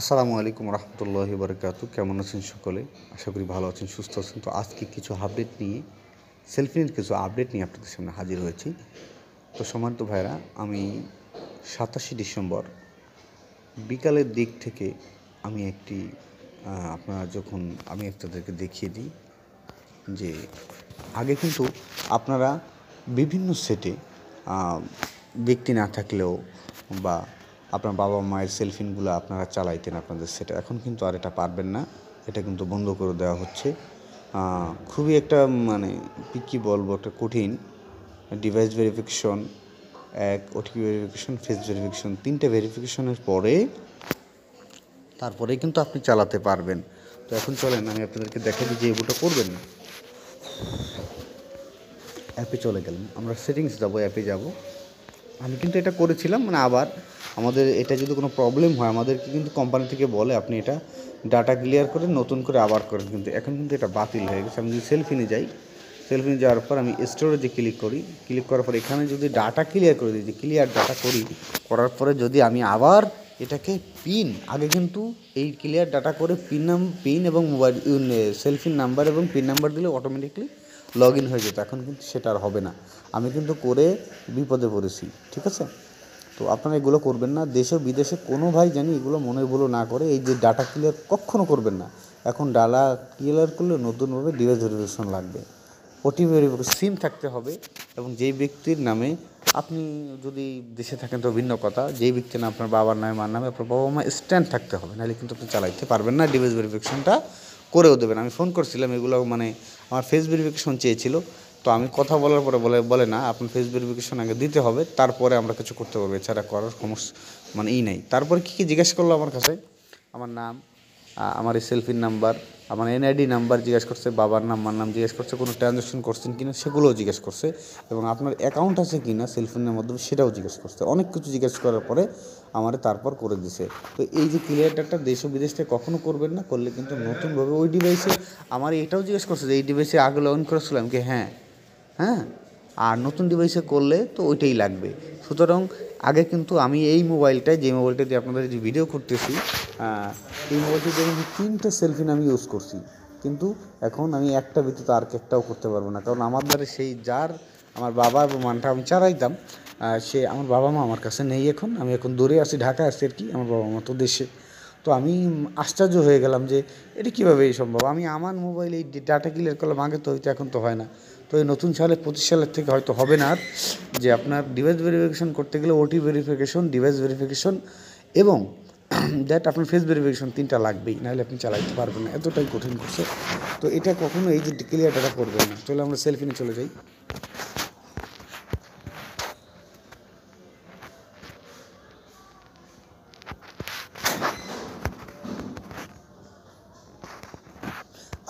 আসসালামু আলাইকুম রহমতুল্লাহি বারকাতু। কেমন আছেন সকলে? আশা করি ভালো আছেন, সুস্থ আছেন। তো আজকে কিছু আপডেট নিয়ে সেলফিনের কিছু আপডেট নিয়ে আপনাদের সামনে হাজির হয়েছি। তো সম্মানিত ভাইরা, আমি 27 ডিসেম্বর বিকালের দিক থেকে আমি একটি আপনারা যখন আমি আপনাদেরকে দেখিয়ে দিই যে আগে কিন্তু আপনারা বিভিন্ন সেটে ব্যক্তি না থাকলেও বা আপনার বাবা মায়ের সেলফিনগুলো আপনারা চালাইতেন আপনাদের সেটে। এখন কিন্তু আর এটা পারবেন না, এটা কিন্তু বন্ধ করে দেওয়া হচ্ছে। খুবই একটা মানে কী বলবো, একটা কঠিন device verification, OTP verification, face verification, 3টে ভেরিফিকেশনের পরে তারপরেই কিন্তু আপনি চালাতে পারবেন। তো এখন চলেন আমি আপনাদেরকে দেখাই দিই যে এগুলো করবেন না। অ্যাপে চলে গেলেন, আমরা সেটিংস যাবো, অ্যাপে যাব। আমি কিন্তু এটা করেছিলাম, মানে আবার আমাদের এটা যদি কোনো প্রবলেম হয় আমাদেরকে কিন্তু কোম্পানি থেকে বলে আপনি এটা ডাটা ক্লিয়ার করে নতুন করে আবার করেন, কিন্তু এখন কিন্তু এটা বাতিল হয়ে গেছে। আমি যদি সেলফিনে যাই, সেলফিনে যাওয়ার পর আমি স্টোরেজে ক্লিক করি, ক্লিক করার পর এখানে যদি ডাটা ক্লিয়ার করে দিই, ক্লিয়ার ডাটা করি, করার পরে যদি আমি আবার এটাকে পিন, আগে কিন্তু এই ক্লিয়ার ডাটা করে পিন এবং মোবাইল সেলফিন নাম্বার এবং পিন নাম্বার দিলে অটোমেটিকলি লগ ইন হয়ে যেত। এখন কিন্তু সেটা আর হবে না। আমি কিন্তু করে বিপদে পড়েছি, ঠিক আছে? তো আপনারা এগুলো করবেন না। দেশে বিদেশে কোনো ভাই জানি এগুলো মনে ভুলো না করে, এই যে ডাটা ক্লিয়ার কখনও করবেন না। এখন ডাটা ক্লিয়ার করলে নতুনভাবে ডিভাইস ভেরিফিকেশন লাগবে, ওটিপি ভেরিফিকেশন, সিম থাকতে হবে এবং যেই ব্যক্তির নামে আপনি যদি দেশে থাকেন তো ভিন্ন কথা, যেই ব্যক্তির নামে আপনার বাবার নামে মার নামে আপনার বাবা মা স্ট্যান্ড থাকতে হবে, নাহলে কিন্তু আপনি চালাইতে পারবেন না। ডিভাইস ভেরিফিকেশনটা করেও দেবেন। আমি ফোন করছিলাম, এগুলো মানে আমার ফেস ভেরিফিকেশন চেয়েছিল। তো আমি কথা বলার পরে বলে না, আপনার ফেস ভেরিফিকেশন আগে দিতে হবে, তারপরে আমরা কিছু করতে পারবো, এছাড়া করার সমস্যা মানে নেই। তারপরে কী জিজ্ঞেস করলো আমার কাছে? আমার নাম, আমার এই সেলফির নাম্বার, আমার এনআইডি নাম্বার জিজ্ঞেস করছে, বাবার নাম মার নাম জিজ্ঞেস করছে, কোনো ট্রানজ্যাকশন করছেন কিনা সেগুলোও জিজ্ঞেস করছে, এবং আপনার অ্যাকাউন্ট আছে কিনা সেলফিনের মাধ্যমে সেটাও জিজ্ঞেস করছে। অনেক কিছু জিজ্ঞেস করার পরে আমারে তারপর করে দিছে। তো এই যে ক্লিয়ার ডাটা দেশ ও বিদেশ থেকে কখনও করবেন না, করলে কিন্তু নতুনভাবে ওই ডিভাইসে আমার এটাও জিজ্ঞেস করছে যে এই ডিভাইসে আগে লগ ইন করেছিলাম কি, হ্যাঁ হ্যাঁ, আর নতুন ডিভাইসে করলে তো ওইটাই লাগবে। সুতরাং আগে কিন্তু আমি এই মোবাইলটায়, যে মোবাইলটা দিয়ে আপনাদের যে ভিডিও করতেছি, এই মোবাইলটা দিয়ে আমি 3টে সেলফিন আমি ইউজ করছি, কিন্তু এখন আমি একটা ব্যতীত আর একটাও করতে পারবো না, কারণ আমার দ্বারা সেই যার আমার বাবা এবং মানটা আমি চালাইতাম, সে আমার বাবা মা আমার কাছে নেই এখন। আমি এখন দূরে আছি, ঢাকায় আছি আর কি, আমার বাবা মা তো দেশে। তো আমি আশ্চর্য হয়ে গেলাম যে এটা কীভাবে এই সম্ভব। আমি আমার মোবাইলে এই ডাটা ক্লিয়ার করলাম, আগে তো হয়তো, এখন তো হয় না। তো এই নতুন সালে 25 সালের থেকে হয়তো হবে না আর, যে আপনার ডিভাইস ভেরিফিকেশন করতে গেলে ওটি ভেরিফিকেশন, ডিভাইস ভেরিফিকেশন এবং দ্যাট আপনার ফেস ভেরিফিকেশন, 3টা লাগবেই, নাহলে আপনি চালাইতে পারবেন না, এতটাই কঠিন করছে। তো এটা কখনো এই যে ক্লিয়ার ডাটা করবেন না। চলে আমরা সেলফিনে চলে যাই।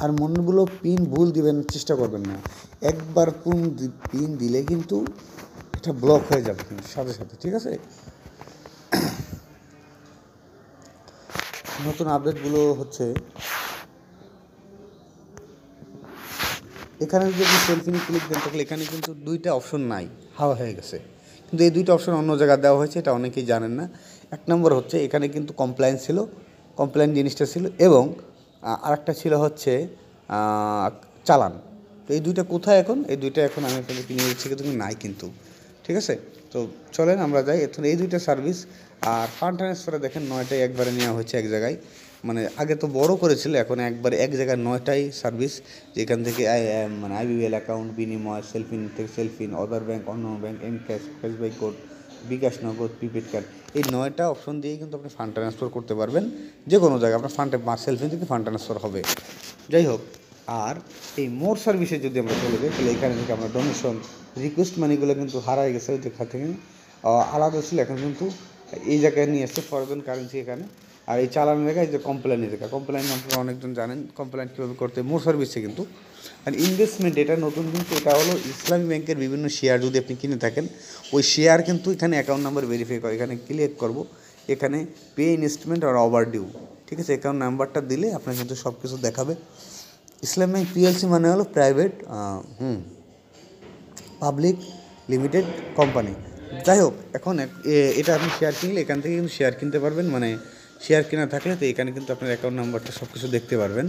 আর মনগুলো পিন ভুল দিবেন চেষ্টা করবেন না। একবার পিন দিলে কিন্তু এটা ব্লক হয়ে যাবে কিন্তু সাথে সাথে, ঠিক আছে? নতুন আপডেটগুলো হচ্ছে এখানে যদি সেলফিনে ক্লিক দেন তাহলে এখানে কিন্তু 2টা অপশন নাই, হাওয়া হয়ে গেছে। কিন্তু এই 2টা অপশন অন্য জায়গায় দেওয়া হয়েছে, এটা অনেকেই জানেন না। 1 নম্বর হচ্ছে এখানে কিন্তু কমপ্লায়েন্স ছিল, কমপ্লায়েন্স জিনিসটা ছিল, এবং আরেকটা ছিল হচ্ছে চালান। তো এই 2টা কোথায় এখন? এই 2টা এখন আমি আপনাদেরকে নিয়ে যাচ্ছি, কিন্তু নাই কিন্তু, ঠিক আছে? তো চলেন আমরা যাই। এখন এই 2টা সার্ভিস আর ফান্ড ট্রান্সফারে দেখেন 9টাই একবারে নেওয়া হয়েছে এক জায়গায়, মানে আগে তো বড় করেছিল, এখন একবারে এক জায়গায় 9টাই সার্ভিস, যেখান থেকে মানে আইবিএল অ্যাকাউন্ট, বিনিময়, সেলফিন থেকে সেলফিন, অদার ব্যাংক, অন্য ব্যাংক, এম ক্যাশ, ক্যাশবাই কোড, বিকাশ নগদ, প্রিপেড কার্ড, এই 9টা অপশন দিয়েই কিন্তু আপনি ফান্ড ট্রান্সফার করতে পারবেন। যে কোনো জায়গায় আপনার সেলফিন থেকে ফান্ড ট্রান্সফার হবে। যাই হোক, আর এই মোর সার্ভিসে যদি আমরা চলে যাই, তাহলে এখানে থেকে আমরা ডোনেশন, রিকোয়েস্ট মানিগুলো কিন্তু হারাই গেছে, ওই দেখা থেকে আলাদা ছিল, এখন কিন্তু এই জায়গায় নিয়ে আসছে ফরেন কারেন্সি এখানে। আর এই চালানের জায়গায় যে কমপ্লেনের জায়গা, কমপ্লেন আপনারা অনেকজন জানেন কমপ্লেন কীভাবে করতে, মোর সার্ভিসে কিন্তু। আর ইনভেস্টমেন্ট এটা নতুন, কিন্তু এটা হলো ইসলামী ব্যাংকের বিভিন্ন শেয়ার যদি আপনি কিনে থাকেন, ওই শেয়ার কিন্তু এখানে অ্যাকাউন্ট নাম্বার ভেরিফাই করে, এখানে ক্লিক করব, এখানে পে ইনভেস্টমেন্ট আর ওভার ডিউ, ঠিক আছে? অ্যাকাউন্ট নাম্বারটা দিলে আপনার কিন্তু সব কিছু দেখাবে। ইসলাম ব্যাংক পিএলসি মানে হলো প্রাইভেট পাবলিক লিমিটেড কোম্পানি। যাই হোক, এখন এটা আপনি শেয়ার কিনলে এখান থেকে কিন্তু শেয়ার কিনতে পারবেন, মানে শেয়ার কেনা থাকলে তো এখানে কিন্তু আপনার অ্যাকাউন্ট নাম্বারটা সব কিছু দেখতে পারবেন।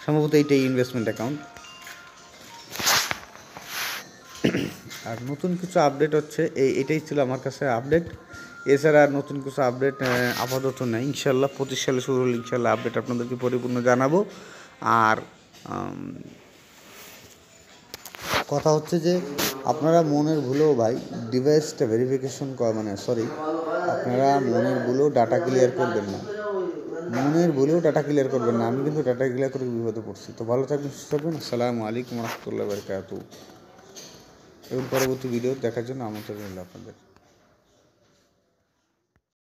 সম্ভবত এইটাই ইনভেস্টমেন্ট অ্যাকাউন্ট। আর নতুন কিছু আপডেট হচ্ছে এটাই ছিল আমার কাছে আপডেট। এছাড়া আর নতুন কিছু আপডেট আপাতত নেই। ইনশাল্লাহ 25 সালে শুরু হলে ইনশাল্লাহ আপডেট আপনাদেরকে পরিপূর্ণ জানাবো। আর কথা হচ্ছে যে আপনারা মনের ভুলেও ভাই ডিভাইসটা ভেরিফিকেশন আপনারা মনের ভুলেও ডাটা ক্লিয়ার করবেন না। মনের ভুলেও ডাটা ক্লিয়ার করবেন না। আমি কিন্তু ডাটা ক্লিয়ার করে বিপদে পড়ছি। তো ভালো থাকবেন, সুস্থ থাকবেন। আসসালামু আলাইকুম রহমতুল্লাহ বারকাতুহু। এবং পরবর্তী ভিডিও দেখার জন্য আমন্ত্রণ রইল আপনাদের।